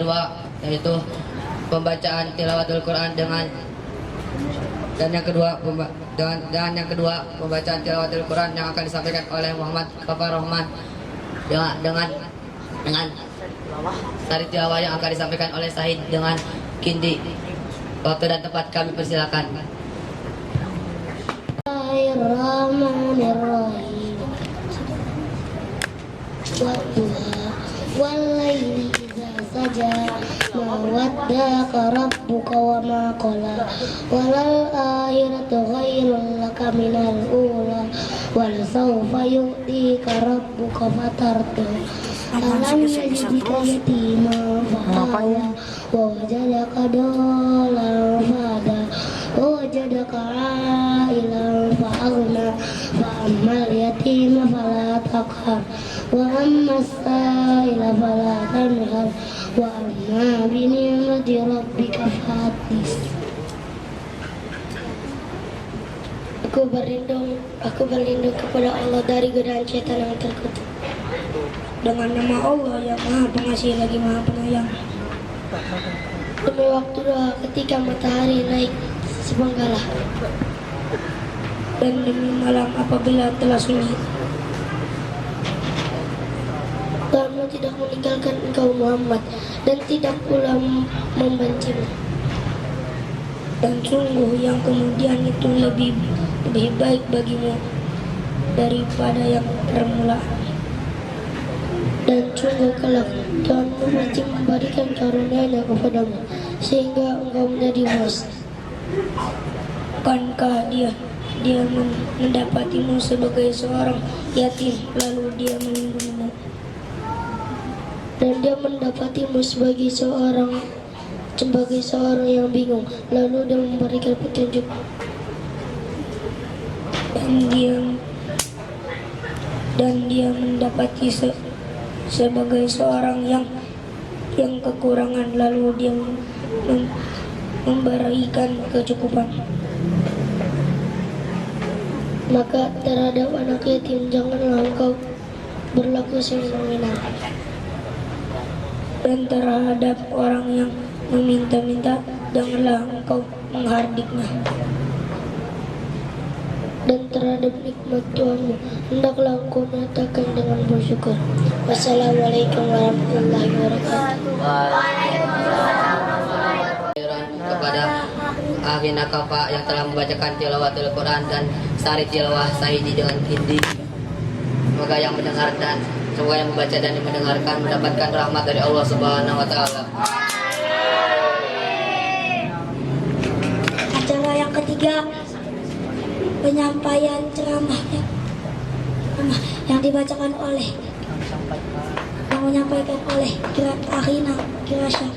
kedua yaitu pembacaan tilawatul Quran dan yang kedua pembacaan tilawatul Quran yang akan disampaikan oleh Muhammad Bapak Rohman dengan sari tilawah yang akan disampaikan oleh Sahid dengan Kindi. Waktu dan tempat kami persilakan. Bismillahirrahmanirrahim. Wal-laili idza saja ma waddaka rabbuka wa ma qala walal akhiratu khairul laka minal ula wal sawfa yu'tika rabbuka fatarda alam yajidka yatima fa'awa wa wajadaka dhalan fahada wa wajadaka a'ilan fa'aghna fa ammal yatima fala taqhar wa ammas sa'ila fala tanhar wa amma bi ni'mati rabbika fahaddits. Aku berlindung kepada Allah dari godaan setan yang terkutuk. Dengan nama Allah yang Maha Pengasih lagi Maha Penyayang. Demi waktu doa ketika matahari naik sepenggalah, dan demi malam apabila telah sunyi. Kamu tidak meninggalkan engkau Muhammad dan tidak pula membencimu. Dan sungguh yang kemudian itu lebih baik bagimu daripada yang permulaan. Dan sungguh kelak Tuhanmu pasti memberikan karunia-Nya kepadamu sehingga engkau menjadi puas. Bukankah dia mendapatimu sebagai seorang yatim lalu dia melindungimu, dan dia mendapatimu sebagai seorang yang bingung lalu dia memberikan petunjuk, dan dia mendapati sebagai seorang yang kekurangan lalu dia memberikan kecukupan. Maka terhadap anak yatim janganlah engkau berlaku semena-mena, dan terhadap orang yang meminta-minta janganlah engkau menghardiknya. Dan terhadap nikmat Tuhanmu hendaklah engkau nyatakan dengan bersyukur. Wassalamualaikum warahmatullahi wabarakatuh. Kepada Akhina Kafa yang telah membacakan tilawatul Quran dan sari tilawah Sahidi dengan Kindi. Semoga yang mendengar dan semoga yang membaca dan yang mendengarkan mendapatkan rahmat dari Allah Subhanahu wa taala. Acara yang ketiga, penyampaian ceramah yang dibacakan oleh yang menyampaikan oleh Akhina Kirasya.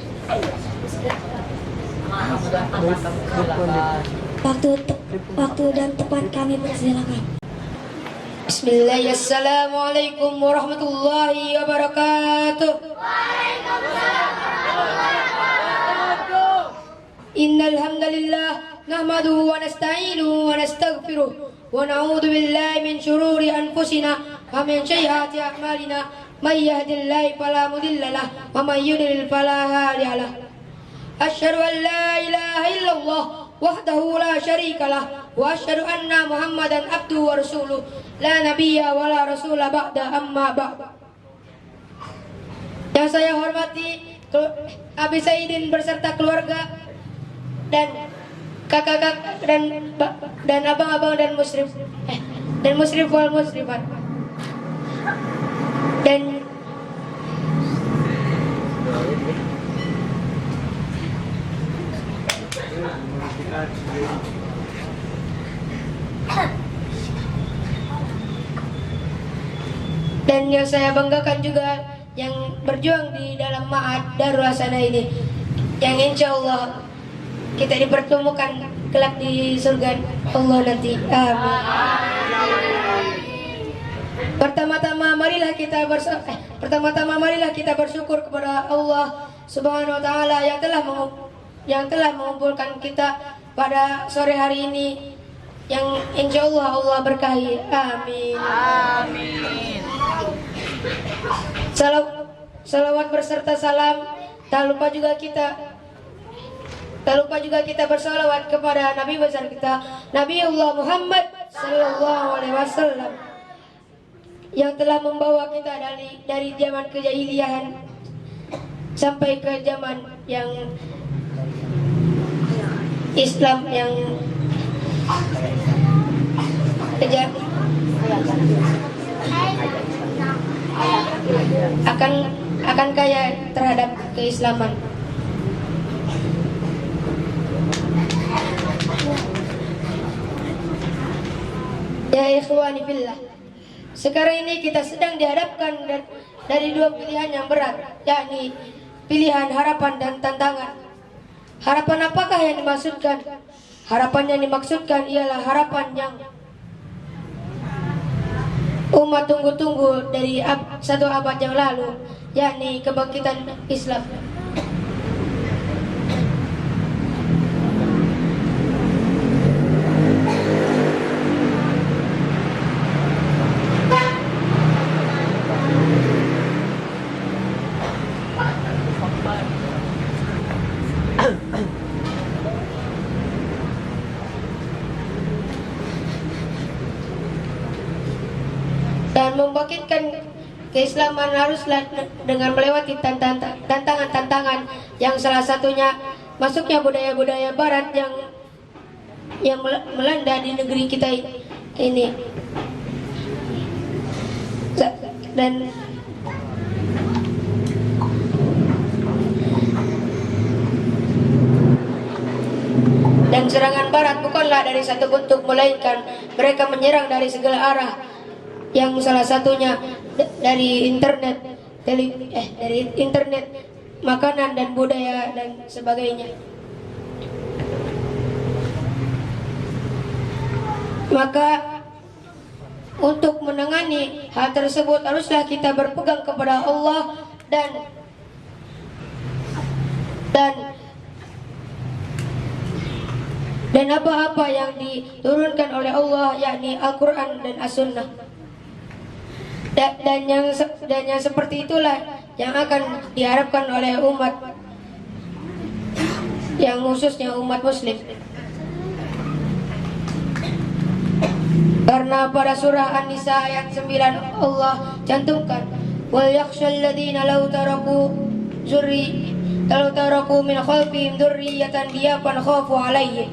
Waktu dan tempat kami persilakan. Bismillahirrahmanirrahim. Assalamualaikum warahmatullahi wabarakatuh. Innal hamdalillah nahmaduhu wa nasta'inuhu wa nastaghfiruh wa na'udzu billahi min shururi anfusina wa min sayyiati a'malina may yahdihillahu fala mudilla lahu wa may yudlil fala hadiya lahu. Asyhadu an la ilaha illallah wahdahu la syarika lah wa asyhadu anna Muhammadan abduhu wa rasuluh la nabiyya wa la rasula ba'da amma ba'd. Yang saya hormati Abi Saidin beserta keluarga dan kakak-kakak dan abang-abang dan muslim wal muslimat, dan yang saya banggakan juga yang berjuang di dalam ma'had Darul Hasanah ini, yang insya Allah kita dipertemukan kelak di surga Allah nanti. Amin. Pertama-tama marilah kita bersyukur kepada Allah Subhanahu wa taala yang telah mengumpulkan kita pada sore hari ini, yang insya Allah berkahi. Amin. Amin. Salawat berserta salam Tak lupa juga kita bersalawat kepada Nabi besar kita, Nabiullah Muhammad sallallahu alaihi wasallam, yang telah membawa kita dari zaman kejahiliahan sampai ke zaman yang Islam yang akan kaya terhadap keislaman. Ya ikhwani fillah, sekarang ini kita sedang dihadapkan dari dua pilihan yang berat, yakni pilihan harapan dan tantangan. Harapan apakah yang dimaksudkan? Harapan yang dimaksudkan ialah harapan yang umat tunggu-tunggu dari satu abad yang lalu, yakni kebangkitan Islam. Dan membangkitkan keislaman haruslah dengan melewati tantangan-tantangan yang salah satunya masuknya budaya-budaya barat yang melanda di negeri kita ini. Dan serangan barat bukanlah dari satu bentuk, melainkan mereka menyerang dari segala arah, yang salah satunya dari internet, makanan dan budaya dan sebagainya. Maka untuk menangani hal tersebut haruslah kita berpegang kepada Allah dan apa-apa yang diturunkan oleh Allah, yakni Al-Quran dan As-Sunnah. Dan yang seperti itulah yang akan diharapkan oleh umat, yang khususnya umat muslim. Karena pada surah An-Nisa ayat 9 Allah cantumkan, wal yakhshal ladzina law taraku min khalfihim dzurriyyatan dhiyafan khafu alaihim.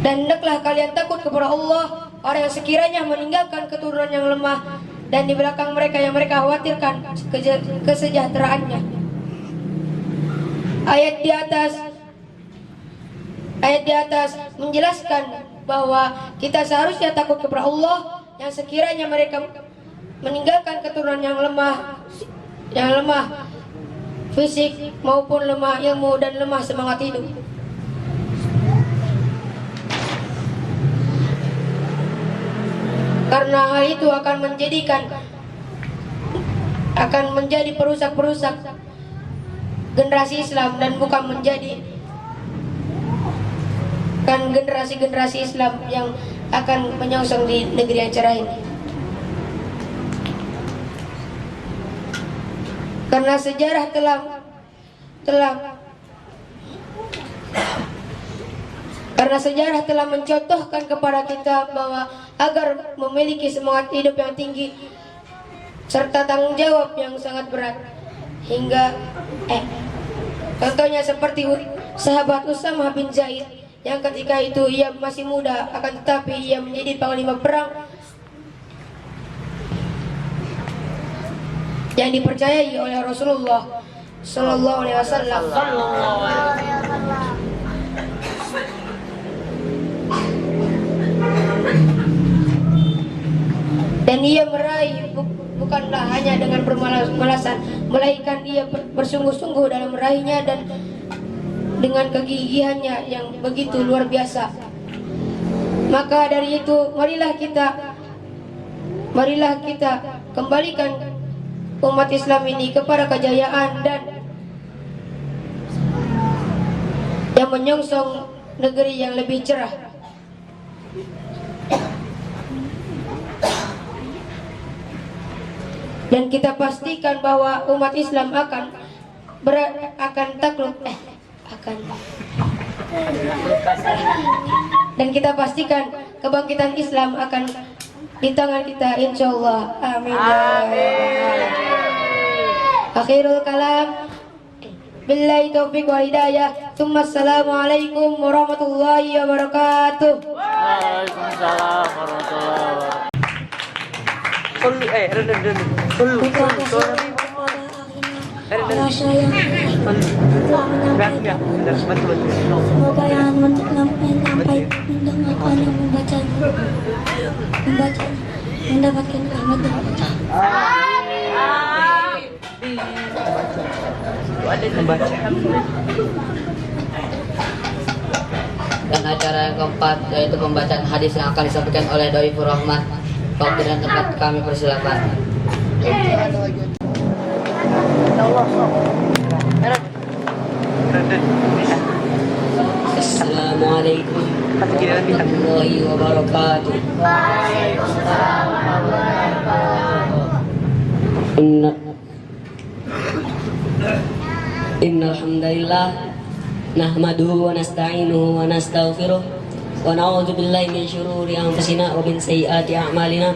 Dan hendaklah kalian takut kepada Allah, orang yang sekiranya meninggalkan keturunan yang lemah dan di belakang mereka yang mereka khawatirkan kesejahteraannya. Ayat di atas menjelaskan bahwa kita seharusnya takut kepada Allah yang sekiranya mereka meninggalkan keturunan yang lemah fisik maupun lemah ilmu dan lemah semangat hidup. Karena hal itu akan menjadi perusak generasi Islam dan bukan menjadi generasi Islam yang akan menyongsong di negeri yang cerah ini. Karena sejarah telah mencontohkan kepada kita bahwa agar memiliki semangat hidup yang tinggi serta tanggung jawab yang sangat berat, hingga contohnya seperti sahabat Usamah bin Zaid yang ketika itu ia masih muda, akan tetapi ia menjadi panglima perang yang dipercayai oleh Rasulullah sallallahu alaihi wasallam. Dan ia meraih bukanlah hanya dengan bermalas-malasan, melainkan ia bersungguh-sungguh dalam meraihnya dan dengan kegigihannya yang begitu luar biasa. Maka dari itu marilah kita kembalikan umat Islam ini kepada kejayaan dan yang menyongsong negeri yang lebih cerah. Dan kita pastikan bahwa umat Islam akan akan takluk akan dan kita pastikan kebangkitan Islam akan di tangan kita insyaallah. Amin. Akhirul kalam billahi taufiq wal hidayah. Assalamualaikum warahmatullahi wabarakatuh. Waalaikumsalam warahmatullahi wabarakatuh. Semoga yang menyampaikan mendengarkan yang membaca mendapatkan rahmat dan dan acara yang keempat yaitu pembacaan hadis yang akan disampaikan oleh Doi Rahmat. Waktu dan tempat kami persilakan. Assalamualaikum warahmatullahi wabarakatuh. Innal hamdalillah nahmaduhu wa nasta'inuhu wa nastaghfiruh wa na'udzu billahi min syururi anfusina wa min sayyiati a'malina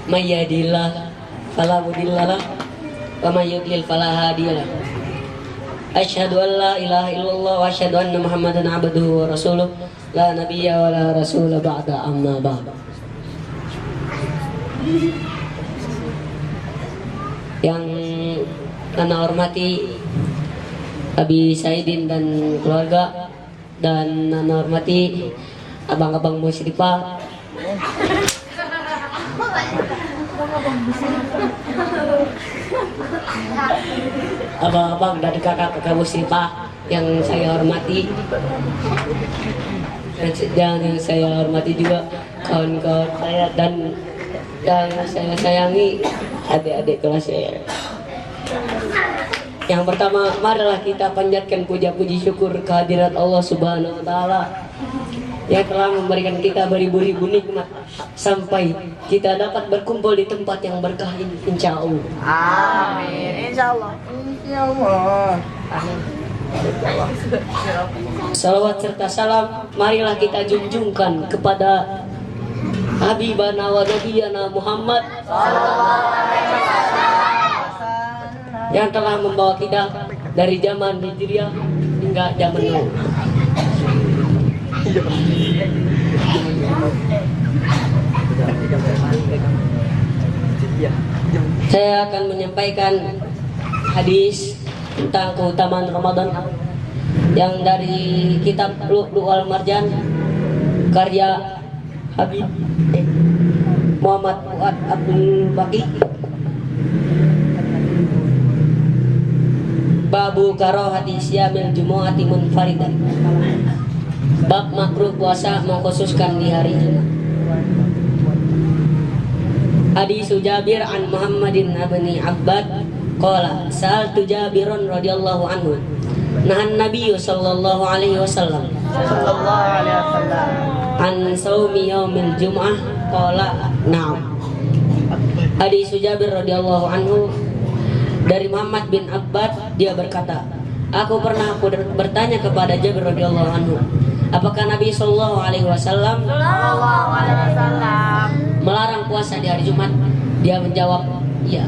may yahdihillahu fala mudhillalah wa may yudlil fala hadiyalah. Asyhadu an la ilaha illallah wa asyhadu anna Muhammadan abduhu wa rasuluh la nabiyya wa la rasula ba'da amma ba'd. Yang ana hormati Abi Saidin dan keluarga, dan ana hormati abang-abang musyrifah, abang-abang dan kakak-kakak musyrifah yang saya hormati, dan yang saya hormati juga kawan-kawan saya dan yang saya sayangi adik-adik kelas saya. Yang pertama, marilah kita panjatkan puja-puji syukur kehadirat Allah Subhanahu wa taala yang telah memberikan kita beribu-ribu nikmat sampai kita dapat berkumpul di tempat yang berkah ini, insyaallah. Amin. Insyaallah. Salawat serta salam marilah kita junjungkan kepada Habibana wa Nabiyana Muhammad yang telah membawa kita dari zaman Hijriah hingga zaman now. Saya akan menyampaikan hadis tentang keutamaan Ramadan yang dari kitab Lu'lu'ul Marjan karya Habib Muhammad Fuad Abdul Baqi. Babu karahati siyamil jumu'ati munfaridan. Bab makruh puasa mengkhususkan di hari Jumat. Hadis Jabir an Muhammadin bin Abbad qala sa'altu Jabirun radhiyallahu anhu nahan Nabi sallallahu alaihi wasallam an saumi yaumil jum'ah qala na'am. Hadis Jabir radhiyallahu anhu dari Muhammad bin Abbad, dia berkata, aku pernah bertanya kepada Jabir radhiyallahu anhu, apakah Nabi sallallahu alaihi wasallam melarang puasa di hari Jumat? Dia menjawab, iya.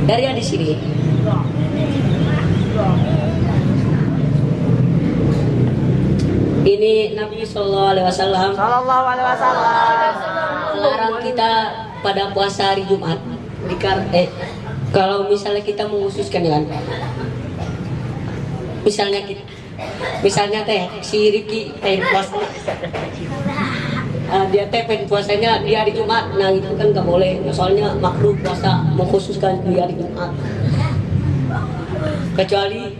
Dari yang di sini. Ini Nabi sallallahu alaihi wasallam melarang kita pada puasa hari Jumat. Kalau misalnya kita mengkhususkan kan, misalnya teh si Riki puasa, dia teh puasanya di hari Jumat, nah itu kan nggak boleh, soalnya makruh puasa mengkhususkan di hari Jumat, kecuali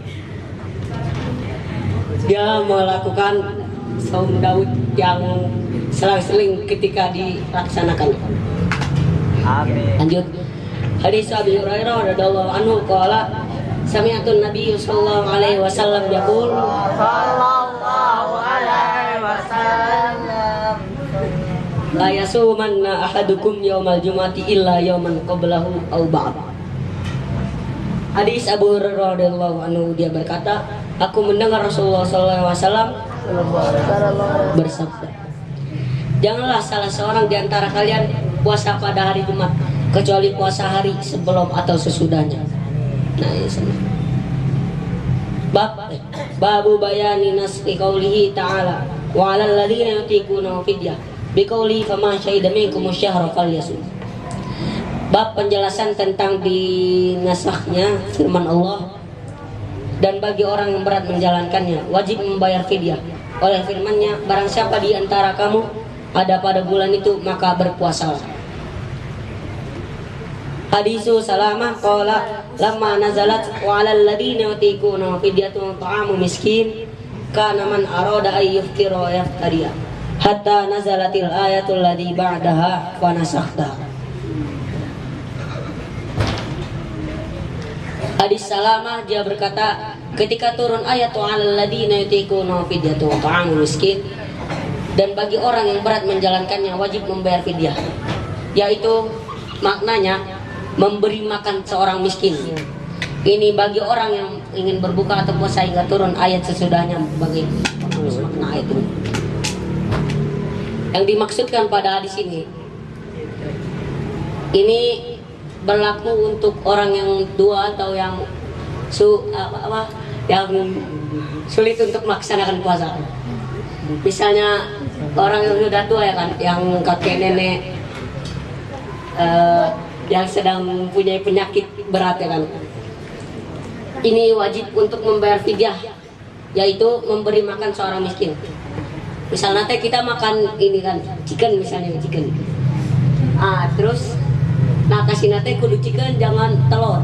dia melakukan saum Daud yang selang-seling ketika dilaksanakan. Amin. Lanjut. Hadis Abi Hurairah radhiyallahu anhu qala sami'tu Nabi sallallahu alaihi wasallam yaqul Sallallahu alaihi wasallam. la yasumanna ahadukum yaumal jumati illa yauman qablahu aw ba'd. Hadis Abu Hurairah radhiyallahu anhu, dia berkata, aku mendengar Rasulullah SAW bersabda, janganlah salah seorang di antara kalian puasa pada hari Jumat kecuali puasa hari sebelum atau sesudahnya. Nah, ini sama. Babu bayani nasri qaulihi ta'ala wa 'alal ladzina yutiquna fidyah biqauli faman syahida minkum asyhara falyasum. Bab penjelasan tentang dinasahnya firman Allah, dan bagi orang yang berat menjalankannya wajib membayar fidyah. Oleh firman-Nya, barang siapa di antara kamu ada pada bulan itu maka berpuasalah. Hadisu Salamah qala lamma nazalat wa 'alal ladzina yutiquna fidyatun ta'amu miskin kana man arada ay yuftira yaftariya hatta nazalatil ayatul ladzi ba'daha fa nasakhta. Hadis Salamah, dia berkata, ketika turun ayat wa 'alal ladzina yutiquna fidyatun ta'amu miskin, dan bagi orang yang berat menjalankannya wajib membayar fidyah, yaitu maknanya memberi makan seorang miskin. Ini bagi orang yang ingin berbuka atau puasa hingga turun ayat sesudahnya, bagi makna ayat ini. Yang dimaksudkan pada hadis ini berlaku untuk orang yang tua atau yang yang sulit untuk melaksanakan puasa. Misalnya orang yang sudah tua, ya kan, yang kakek nenek yang sedang mempunyai penyakit berat, ya kan, ini wajib untuk membayar fidyah, yaitu memberi makan seorang miskin. Misalnya kita makan ini kan chicken, misalnya chicken, terus kasih nate kudu chicken, jangan telur.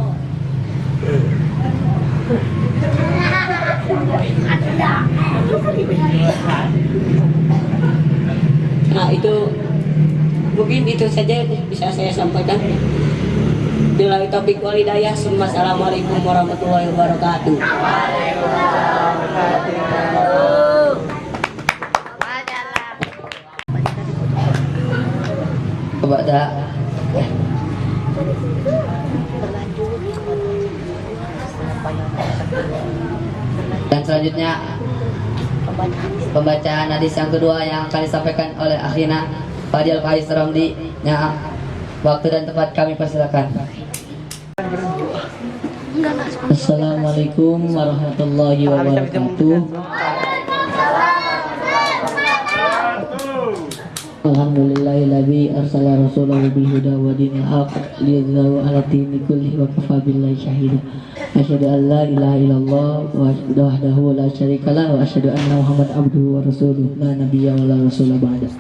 Nah, itu mungkin itu saja bisa saya sampaikan. Billahi taufiq wal hidayah. Assalamualaikum warahmatullahi wabarakatuh. Kepada dan selanjutnya pembacaan hadis yang kedua yang akan disampaikan oleh akhina Fadil Faiz Ramdi. Waktu dan tempat kami persilakan. Assalamualaikum warahmatullahi wabarakatuh. Alhamdulillahilladzi arsala rasulahu bil huda wa dinil haq liyudhhirahu 'ala dini kullihi wa kafa billahi shahida. Asyhadu an la ilaha illallah wa asyhadu wahdahu la syarika lah wa asyhadu anna Muhammad abduhu wa rasuluh la nabiyya wa la rasula ba'da.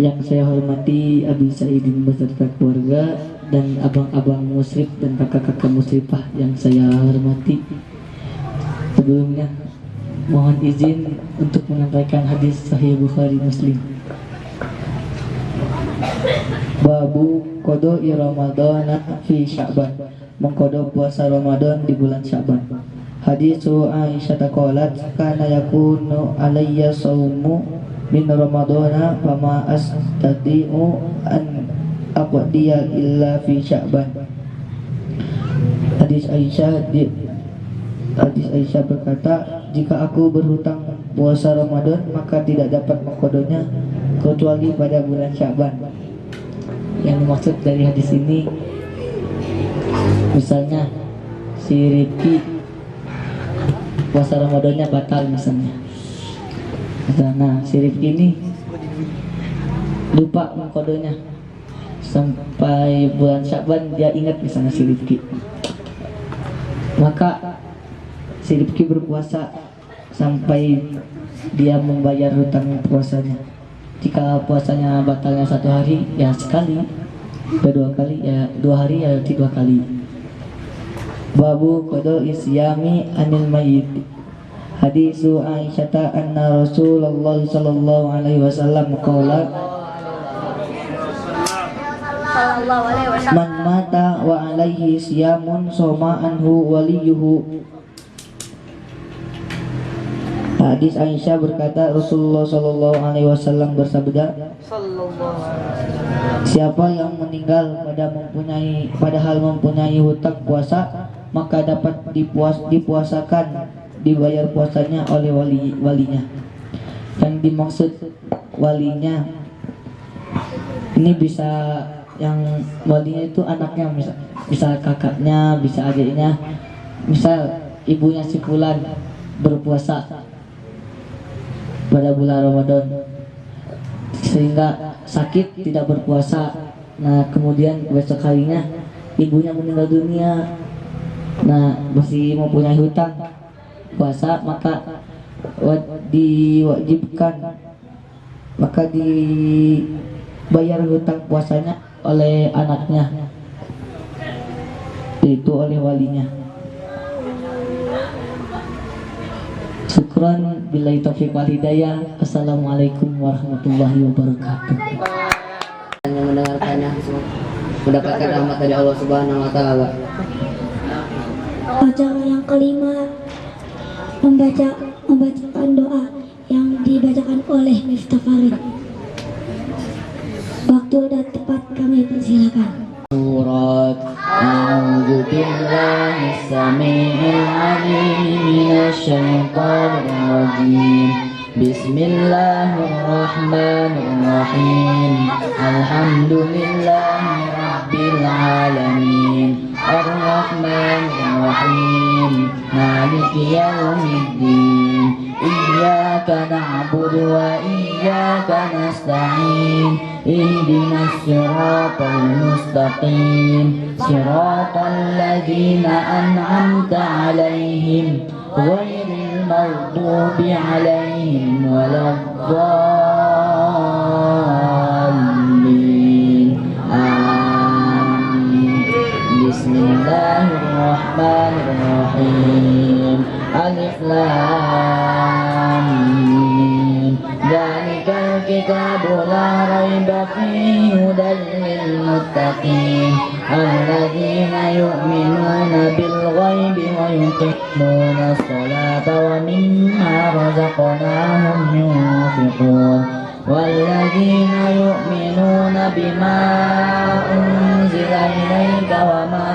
Yang saya hormati Abi Saidin beserta keluarga dan abang-abang musrif dan kakak-kakak musrifah yang saya hormati. Sebelumnya mohon izin untuk menyampaikan hadis Sahih Bukhari Muslim. Babu qada'i Ramadana fi Sya'ban, mengqada puasa Ramadan di bulan Sya'ban. Hadisu Aisyah qalat kana yakunu alayya shaumu min Ramadana fama astati'u an aqdiya illa fi Sya'ban. Hadis Aisyah berkata, jika aku berhutang puasa Ramadan maka tidak dapat mengqadanya kecuali pada bulan Sya'ban. Yang dimaksud dari hadis ini, misalnya si Rifki puasa Ramadannya batal misalnya. Nah, si Rifki ini lupa mengqadanya sampai bulan Sya'ban, dia ingat misalnya si Rifki, maka si Rifki berpuasa sampai dia membayar hutang puasanya. Jika puasanya batalnya 1 hari, ya sekali, kedua kali, ya 2 hari, ya 3 kali. Babu qada'i siyami anil mayyit. Hadisu Aisyah anna Rasulullah sallallahu alaihi wasallam qala man mata wa alaihi siyamun soma anhu waliyuhu. Hadis Aisyah berkata, Rasulullah sallallahu alaihi wasallam bersabda, siapa yang meninggal padahal mempunyai hutang puasa, maka dapat dipuasakan, dibayar puasanya oleh walinya. Yang dimaksud walinya ini bisa, yang walinya itu anaknya, bisa kakaknya, bisa adiknya, misal ibunya si fulan berpuasa pada bulan Ramadan sehingga sakit tidak berpuasa. Nah kemudian besok harinya ibunya meninggal dunia, nah masih mempunyai hutang puasa, maka diwajibkan, maka dibayar hutang puasanya oleh anaknya, itu oleh walinya. Syukran, billahi taufiq wal hidayah. Assalamualaikum warahmatullahi wabarakatuh. Yang mendengarkannya mendapatkan rahmat dari Allah Subhanahu wa taala. Bacaan yang kelima, membacakan doa yang dibacakan oleh Miftah Farid. Waktu dan tempat kami persilakan. Surat A'udzu billahi samii'il 'aliim minasy syaithaanir rajiim. Bismillahirrahmanirrahim. Alhamdulillahi rabbil alamin. Ar-Rahmanir Rahim. Maliki yaumiddin. Iyyaka na'budu wa iyyaka nasta'in. Ihdinas siratal mustaqim. Siratal ladzina an'amta 'alaihim ghairil maghdubi 'alaihim waladdallin. Amin. Bismillahirrahmanirrahim. Alif Lam Mim. Dzalikal kitabu la raiba fihi hudan lil muttaqin alladzina yu'minuna bil ghaibi wa yuqimuna as-salata wa mimma razaqnahum yunfiqun والذين يؤمنون بما أنزل إليك وما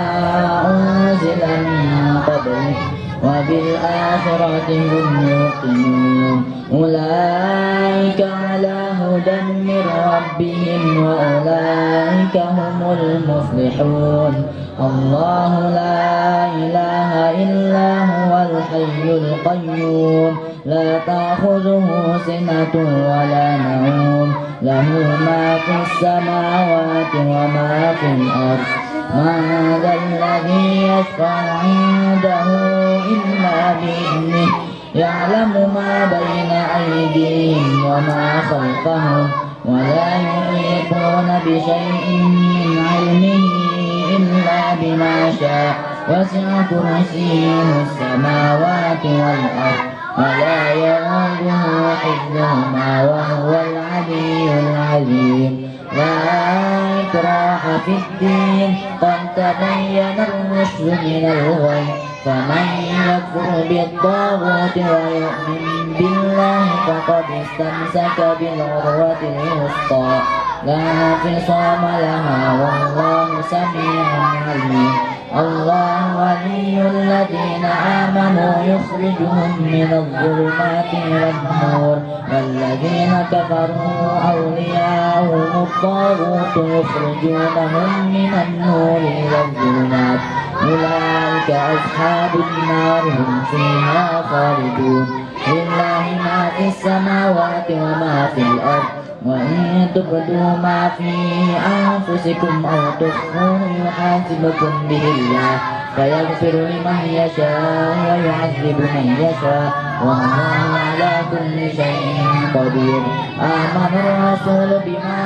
أنزل من قبلك وبالآخرة هم يوقنون أولئك على هدى من ربهم وأولئك هم المفلحون الله لا إله إلا هو الحي القيوم لا تأخذه سنة ولا نوم له ما في السماوات وما في الأرض من ذا الذي يشفع عنده إلا بإذنه يعلم ما بين أيديهم وما خلفهم ولا يحيطون بشيء من علمه إلا بما شاء وسع كرسيه السماوات والأرض ولا يؤوده حفظهما وهو العلي العظيم لا إكراه في الدين قد تبين الرشد من الغي فمن يكفر بالطاغوت ويؤمن بالله فقد استمسك بالعروة الوثقى لا انفصام لها والله سميع عليم الله ولي الذين آمنوا يخرجهم من الظلمات إلى النور والذين كفروا أولياءهم الطاغوت يخرجونهم من النور إلى الظلمات أولئك أصحاب النار هم فيها خالدون لله ما في السماوات وما في الأرض وإن تبدوا ما في أنفسكم أو تخفوه يحاسبكم به الله فيغفر لمن يشاء ويعذب من يشاء والله على كل شيء قدير آمن الرسول بما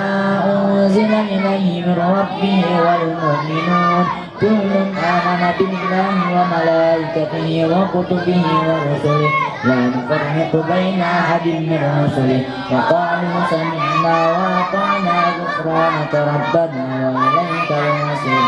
أنزل إليه من ربه والمؤمنون كل آمن بالله وملائكته وكتبه ورسله لا نفرق بين أحد من رسله وقالوا سمعنا وأطعنا غفرانك ربنا وإليك المصير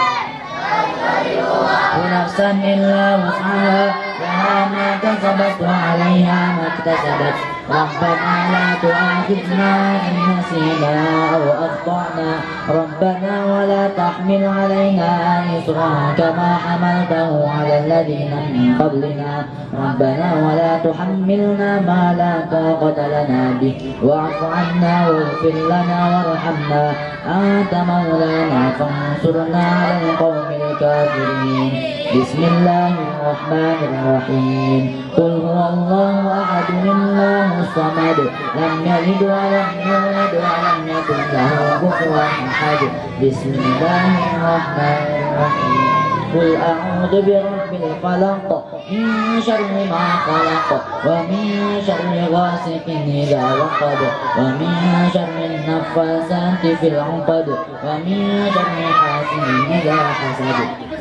نفسا إلا وسعها لها ما كسبت وعليها ما اكتسبت ربنا لا تؤاخذنا إن نسينا أو أخطأنا ربنا ولا تحمل علينا إصرا كما حملته على الذين من قبلنا ربنا ولا تحملنا ما لا طاقة لنا به واعف عنا واغفر لنا وارحمنا أنت مولانا فانصرنا على القوم الكافرين بسم الله الرحمن الرحيم قل هو الله أحد الله الصمد لم يلد ولم يولد ولم يكن له كفوا أحد بسم الله الرحمن الرحيم قل أعوذ برب الفلق من شر ما خلق ومن شر غاسق إذا وقب ومن شر النفاثات في العقد ومن شر حاسد إذا حسد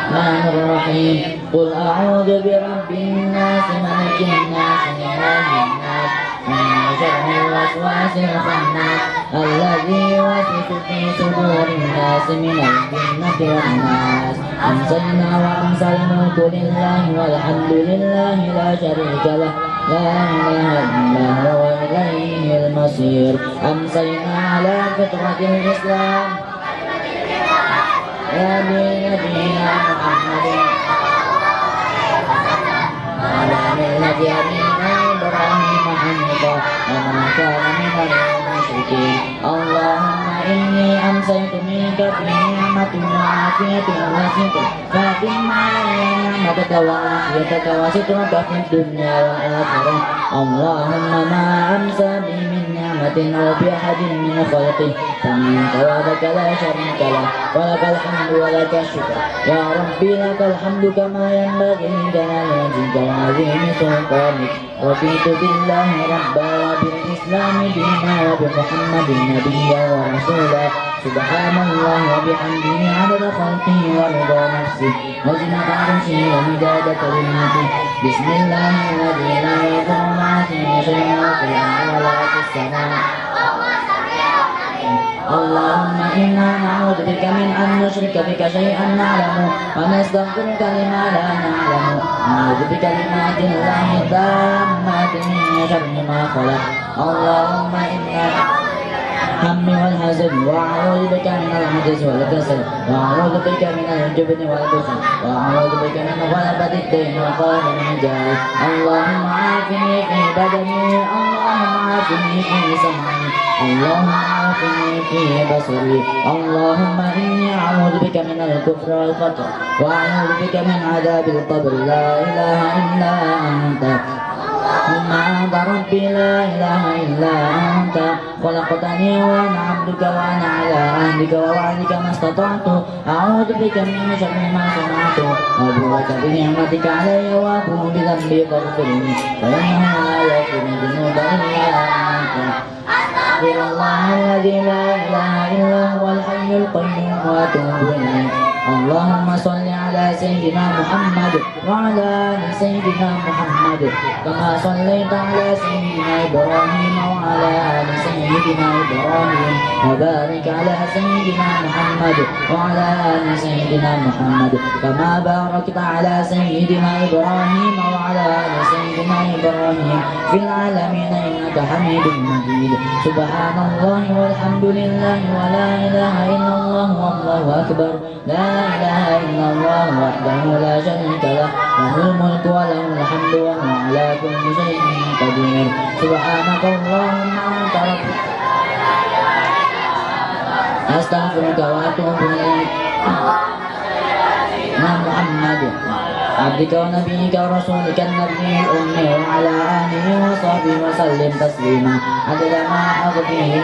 الرحمن الرحيم قل أعوذ برب الناس ملك الناس إله الناس من شر الوسواس الخناس الذي يوسوس في صدور الناس من الجنة والناس أمسينا وأمسى الملك لله والحمد لله لا شريك له لا إله إلا هو إليه المصير أمسينا على فطرة الإسلام يا نبينا محمد على ملة أبينا إبراهيم حنيفا وما كان من المشركين اللهم إني أمسيت منك بنعمة وعافية وستر فأتم علي نعمتك وعافيتك وسترك في الدنيا والآخرة اللهم ما أمسى بي من نعمة أو بأحد من خلقه فمنك وحدك لا شريك له ولك الحمد ولك الشكر يا ربي لك الحمد كما ينبغي لجلال وجهك وعظيم سلطانك رضيت بالله ربا وبالإسلام دينا وبمحمد نبيا ورسولا سبحان الله وبحمده عدد خلقه ورضا نفسه وزنة عرشه ومداد كلماته بسم الله الذي لا يضر مع اسمه شيء في الأرض ولا في السماء اللهم إنا نعوذ بك من أن نشرك بك شيئا نعلمه ونستغفرك لما لا نعلم نعوذ بكلمات الله التامات من شر ما خلق اللهم إنا هم والحزن وأعوذ بك من العجز والكسل وأعوذ بك من الجبن والبخل وأعوذ بك من غلبة الدين وقهر الرجال اللهم عافني في بدني اللهم عافني في سمعي اللهم عافني في بصري اللهم إني أعوذ بك من الكفر والفقر وأعوذ بك من عذاب القبر لا إله إلا أنت ثم أنت ربي لا إله إلا أنت خلقتني وأنا عبدك وأنا على عهدك ووعدك ما استطعت أعوذ بك من شر ما صنعت أبوء بنعمتك علي وأبوء بذنبي فاغفرني فإنه لا يغفر الذنوب إلا أنت أستغفر الله الذي لا إله إلا هو الحي القيوم وأتوب إليه اللهم صل على سيدنا محمد وعلى آل سيدنا محمد كما صليت على سيدنا إبراهيم وعلى آل سيدنا إبراهيم وبارك على سيدنا محمد وعلى آل سيدنا محمد كما باركت على سيدنا إبراهيم وعلى آل سيدنا إبراهيم في العالمين إنك حميد مجيد سبحان الله والحمد لله ولا إله إلا الله والله أكبر لا إله إلا الله وحده لا شريك له له الملك وله الحمد وهو على كل شيء قدير سبحانك اللهم أنت ربي أستغفرك وأتوب إليك محمد عبدك ونبيك ورسولك النبي الأمي وعلى آله وصحبه وسلم تسليما عدد ما أحاط به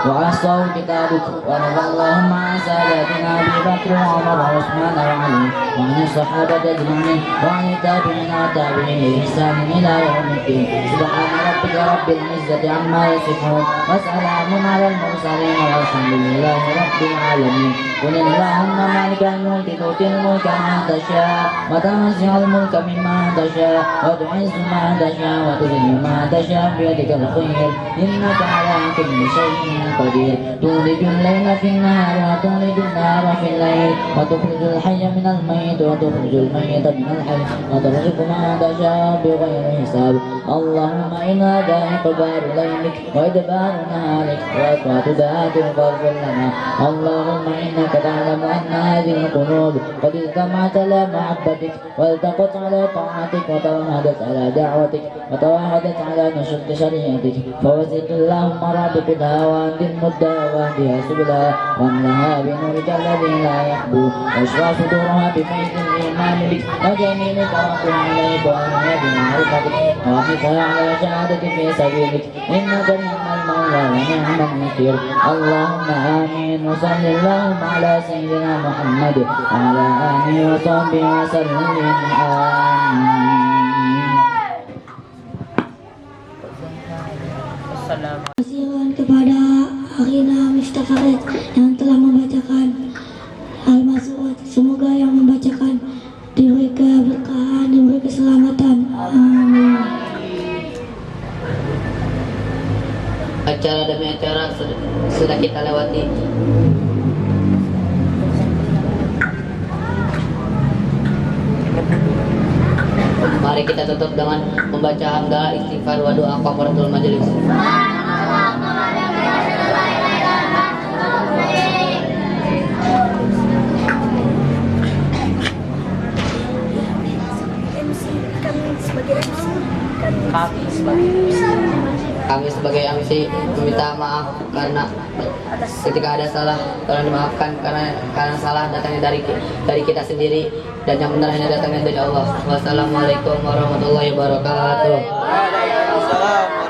وأحصاه كتابك ورضى اللهم عن ساداتنا أبي بكر وعمر وعثمان وعلي وعن الصحابة أجمعين وعن التابعين والتابعين بإحسان إلى يوم الدين سبحان ربك رب العزة عما يصفون وسلام على المرسلين والحمد لله رب العالمين قل اللهم مالك الملك تؤتي الملك من تشاء وتنزع الملك ممن تشاء وتعز من تشاء وتذل من تشاء بيدك الخير إنك على كل كل شيء قدير تولج الليل في النهار وتولج النهار في الليل وتخرج الحي من الميت وتخرج الميت من الحي وترزق من تشاء بغير حساب اللهم إنا ذائق بار ليلك وإدبار نهارك وأصوات ذاتك فاغفر لنا اللهم إنك تعلم أن هذه القلوب قد اجتمعت على محبتك والتقت على طاعتك وتوحدت على دعوتك وتوحدت على نشر شريعتك فوزد اللهم رابط الهوى المدة واهدها سبلها واملها بنورك الذي لا يخبو واشرع صدورها بميت الإيمان بك وجميل التوكل عليك وأنها بمعرفتك وحفظها على شهادتك في سبيلك إنك نعم المولى ونعم النصير اللهم آمين وصل اللهم على سيدنا محمد وعلى آله وصحبه وسلم آمين. Kasihan kepada Akhina Miftah yang telah membacakan Al-Mas'ud. Semoga yang membacakan diberi keberkahan, diberi keselamatan. Amin. Acara demi acara sudah kita lewati. Mari kita tutup dengan membaca hamdalah, istighfar, wa doa kafaratul majelis. Kami sebagai MC meminta maaf karena ketika ada salah, tolong dimaafkan karena salah datangnya dari kita sendiri dan yang benar hanya datangnya dari Allah. Wassalamualaikum warahmatullahi wabarakatuh. Waalaikumsalam.